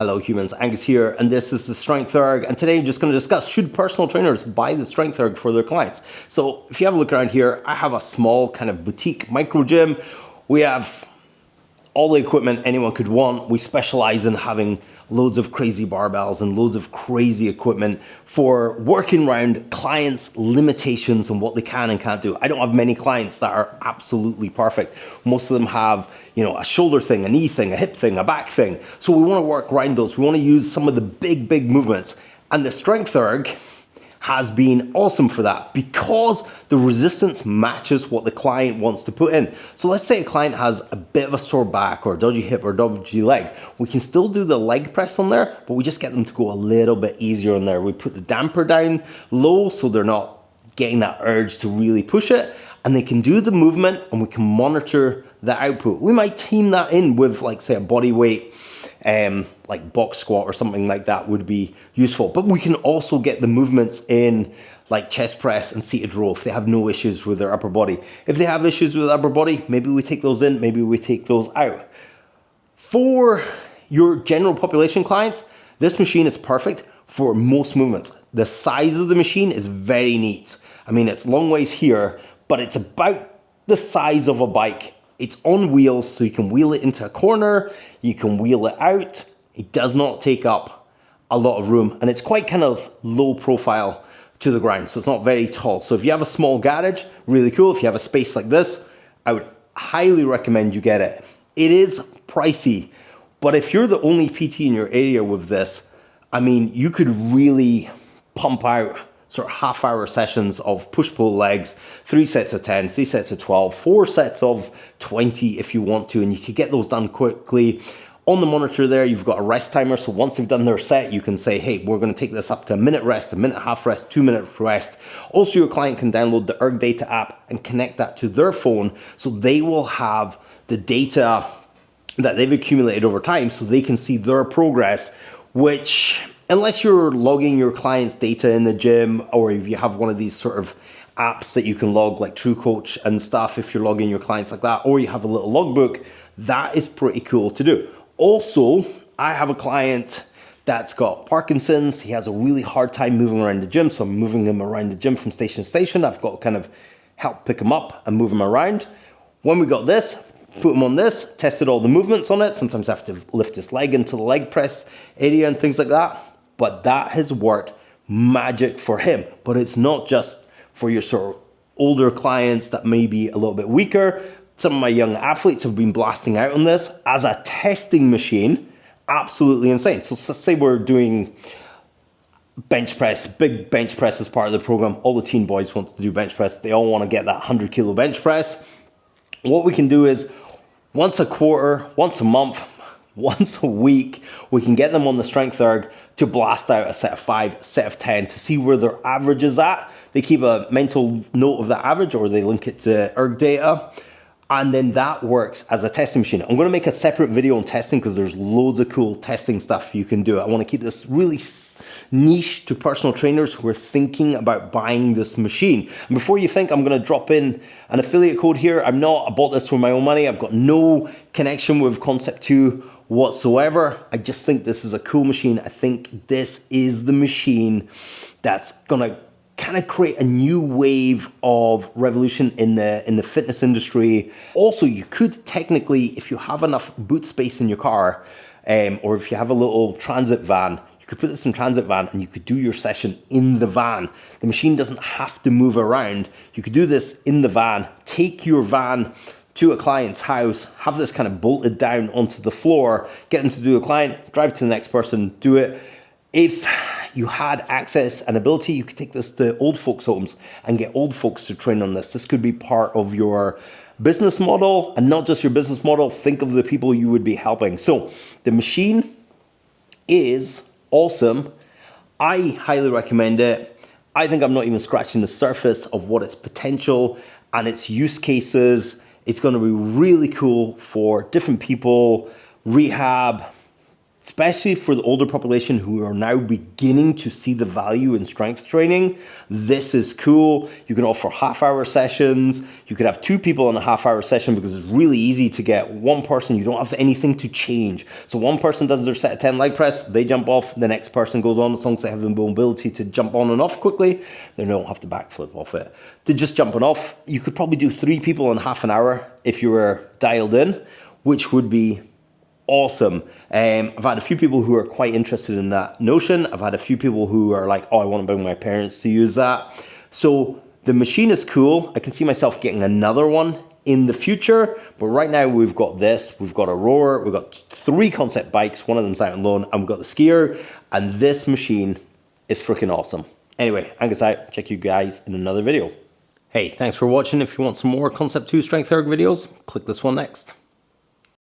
Hello humans, Angus here, and this is the Strength Erg, and today I'm just going to discuss, should personal trainers buy the Strength Erg for their clients? So if you have a look around here, I have a small kind of boutique micro gym. We have all the equipment anyone could want. We specialize in having loads of crazy barbells and loads of crazy equipment for working around clients' limitations and what they can and can't do. I don't have many clients that are absolutely perfect. Most of them have, a shoulder thing, a knee thing, a hip thing, a back thing. So we want to work around those. We want to use some of the big movements. And the Strength Erg has been awesome for that because the resistance matches what the client wants to put in. So let's say a client has a bit of a sore back or a dodgy hip or dodgy leg. We can still do the leg press on there, but we just get them to go a little bit easier on there. We put the damper down low so they're not getting that urge to really push it, and they can do the movement and we can monitor the output. We might team that in with, like, say, a body weight, like box squat or something like that would be useful. But we can also get the movements in, like chest press and seated row, if they have no issues with their upper body. If they have issues with their upper body, maybe we take those in, maybe we take those out. For your general population clients, this machine is perfect for most movements. The size of the machine is very neat. I mean, it's long ways here, but it's about the size of a bike. It's on wheels, so you can wheel it into a corner, you can wheel it out. It does not take up a lot of room, and it's quite kind of low profile to the ground, so it's not very tall. So if you have a small garage, really cool. If you have a space like this, I would highly recommend you get it. It is pricey, but if you're the only PT in your area with this, I mean, you could really pump out sort of half-hour sessions of push-pull legs, 3 sets of 10, 3 sets of 12, 4 sets of 20 if you want to, and you could get those done quickly. On the monitor there, you've got a rest timer, so once they've done their set, you can say, hey, we're going to take this up to a minute rest, a minute and a half rest, 2 minute rest. Also, your client can download the Erg Data app and connect that to their phone, so they will have the data that they've accumulated over time so they can see their progress, which, unless you're logging your client's data in the gym, or if you have one of these sort of apps that you can log, like TrueCoach and stuff, if you're logging your clients like that, or you have a little logbook, that is pretty cool to do. Also, I have a client that's got Parkinson's. He has a really hard time moving around the gym, so I'm moving him around the gym from station to station. I've got to kind of help pick him up and move him around. When we got this, put him on this, tested all the movements on it. Sometimes I have to lift his leg into the leg press area and things like that. But that has worked magic for him. But it's not just for your sort of older clients that may be a little bit weaker. Some of my young athletes have been blasting out on this as a testing machine. Absolutely insane. So let's say we're doing bench press, big bench press as part of the program. All the teen boys want to do bench press. They all want to get that 100 kilo bench press. What we can do is once a quarter, once a month, once a week, we can get them on the Strength Erg to blast out a set of 5, set of 10 to see where their average is at. They keep a mental note of that average, or they link it to Erg Data, and then that works as a testing machine. I'm going to make a separate video on testing because there's loads of cool testing stuff you can do. I want to keep this really niche to personal trainers who are thinking about buying this machine. And before you think I'm going to drop in an affiliate code here, I'm not. I bought this with my own money. I've got no connection with Concept 2 whatsoever. I just think this is a cool machine. I think this is the machine that's going to kind of create a new wave of revolution in the fitness industry. Also, you could technically, if you have enough boot space in your car, or if you have a little transit van, you could put this in transit van and you could do your session in the van. The machine doesn't have to move around. You could do this in the van, take your van to a client's house, have this kind of bolted down onto the floor, get them to do a client, drive to the next person, do it. If you had access and ability, you could take this to old folks' homes and get old folks to train on this. This could be part of your business model, and not just your business model. Think of the people you would be helping. So the machine is awesome. I highly recommend it. I think I'm not even scratching the surface of what its potential and its use cases. It's going to be really cool for different people, rehab, especially for the older population who are now beginning to see the value in strength training. This is cool. You can offer half-hour sessions. You could have 2 people in a half-hour session because it's really easy to get one person. You don't have anything to change. So one person does their set of 10 leg press, they jump off, the next person goes on. As long as they have the mobility to jump on and off quickly, they don't have to backflip off it. They're just jumping off. You could probably do 3 people in half an hour if you were dialed in, which would be awesome. I've had a few people who are quite interested in that notion. I've had a few people who are like, oh, I want to bring my parents to use that. So the machine is cool. I can see myself getting another one in the future, but right now we've got this, we've got a rower, we've got 3 concept bikes, one of them's out on loan, and we've got the skier, and this machine is freaking awesome. Anyway, Angus out. Check you guys in another video. Hey, thanks for watching. If you want some more Concept 2 Strength Erg videos, click this one next.